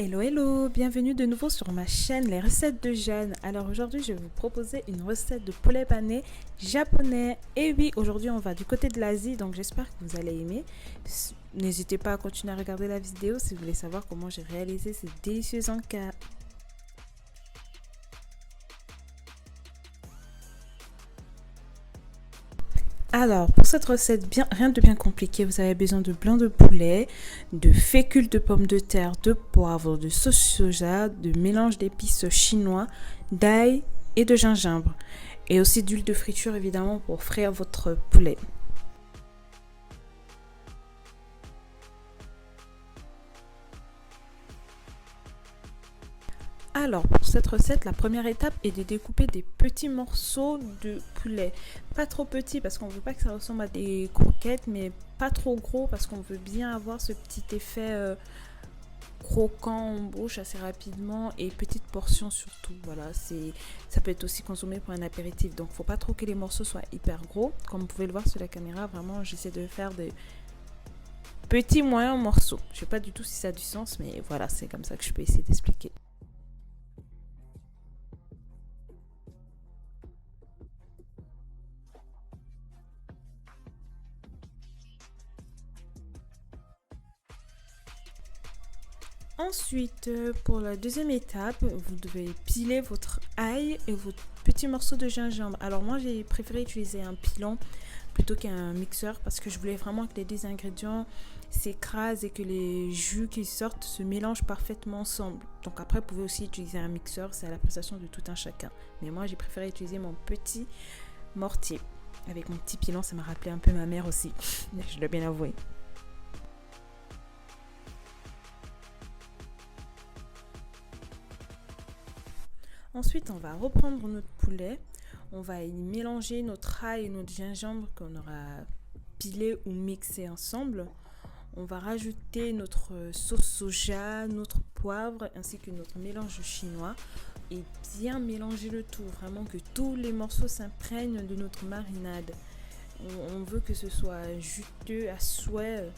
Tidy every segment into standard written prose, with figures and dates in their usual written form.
Hello hello, bienvenue de nouveau sur ma chaîne Les Recettes de Jeanne. Alors aujourd'hui je vais vous proposer une recette de poulet pané japonais. Et oui, aujourd'hui on va du côté de l'Asie, donc j'espère que vous allez aimer. N'hésitez pas à continuer à regarder la vidéo si vous voulez savoir comment j'ai réalisé ces délicieux encas. Alors, pour cette recette, rien de bien compliqué, vous avez besoin de blanc de poulet, de fécule de pommes de terre, de poivre, de sauce soja, de mélange d'épices chinois, d'ail et de gingembre. Et aussi d'huile de friture évidemment pour frire votre poulet. Alors, pour cette recette, la première étape est de découper des petits morceaux de poulet. Pas trop petits parce qu'on ne veut pas que ça ressemble à des croquettes, mais pas trop gros parce qu'on veut bien avoir ce petit effet croquant en bouche assez rapidement et petites portions surtout. Voilà, ça peut être aussi consommé pour un apéritif. Donc, faut pas trop que les morceaux soient hyper gros. Comme vous pouvez le voir sur la caméra, vraiment, j'essaie de faire des petits moyens morceaux. Je sais pas du tout si ça a du sens, mais voilà, c'est comme ça que je peux essayer d'expliquer. Ensuite, pour la deuxième étape, vous devez piler votre ail et votre petit morceau de gingembre. Alors moi, j'ai préféré utiliser un pilon plutôt qu'un mixeur parce que je voulais vraiment que les deux ingrédients s'écrasent et que les jus qui sortent se mélangent parfaitement ensemble. Donc après, vous pouvez aussi utiliser un mixeur, c'est à l'appréciation de tout un chacun. Mais moi, j'ai préféré utiliser mon petit mortier. Avec mon petit pilon, ça m'a rappelé un peu ma mère aussi, je dois bien avouer. Ensuite, on va reprendre notre poulet. On va y mélanger notre ail et notre gingembre qu'on aura pilé ou mixé ensemble. On va rajouter notre sauce soja, notre poivre ainsi que notre mélange chinois et bien mélanger le tout. Vraiment que tous les morceaux s'imprègnent de notre marinade. On veut que ce soit juteux à souhait.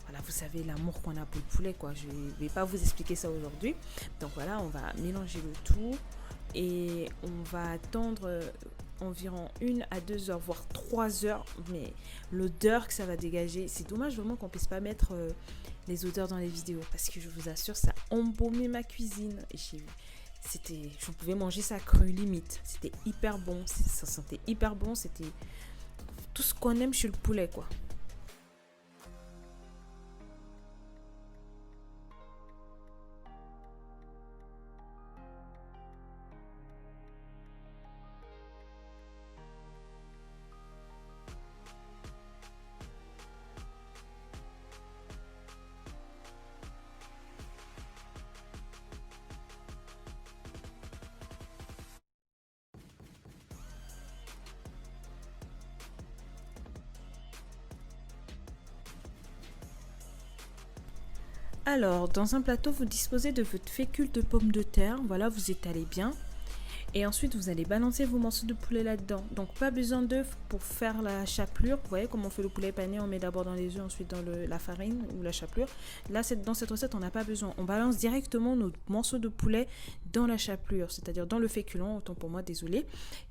Voilà, vous savez l'amour qu'on a pour le poulet, quoi. Je ne vais pas vous expliquer ça aujourd'hui. Donc voilà, on va mélanger le tout et on va attendre environ 1 à 2 heures, voire 3 heures. Mais l'odeur que ça va dégager, c'est dommage vraiment qu'on puisse pas mettre les odeurs dans les vidéos parce que je vous assure, ça embaumait ma cuisine. Je pouvais manger ça cru limite. C'était hyper bon, ça sentait hyper bon. C'était tout ce qu'on aime chez le poulet, quoi. Alors, dans un plateau, vous disposez de votre fécule de pommes de terre. Voilà, vous étalez bien. Et ensuite, vous allez balancer vos morceaux de poulet là-dedans. Donc, pas besoin d'œufs pour faire la chapelure. Vous voyez comment on fait le poulet pané, on met d'abord dans les œufs, ensuite dans la farine ou la chapelure. Là, dans cette recette, on n'a pas besoin. On balance directement nos morceaux de poulet dans la chapelure, c'est-à-dire dans le féculent, autant pour moi, désolé.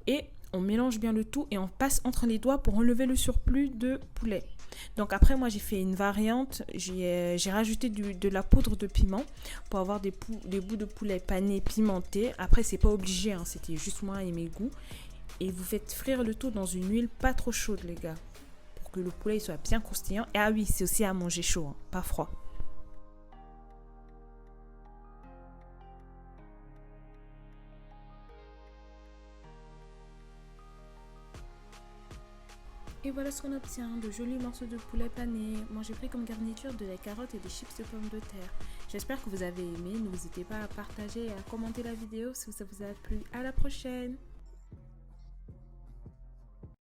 Et on mélange bien le tout et on passe entre les doigts pour enlever le surplus de poulet. Donc après, moi, j'ai fait une variante. J'ai rajouté de la poudre de piment pour avoir des bouts de poulet pané pimentés. Après, c'est pas obligé, hein, c'était juste moi et mes goûts. Et vous faites frire le tout dans une huile pas trop chaude, les gars, pour que le poulet soit bien croustillant. Et ah oui, c'est aussi à manger chaud, hein, pas froid. Et voilà ce qu'on obtient, de jolis morceaux de poulet pané. Moi j'ai pris comme garniture de la carotte et des chips de pommes de terre. J'espère que vous avez aimé, n'hésitez pas à partager et à commenter la vidéo si ça vous a plu. À la prochaine!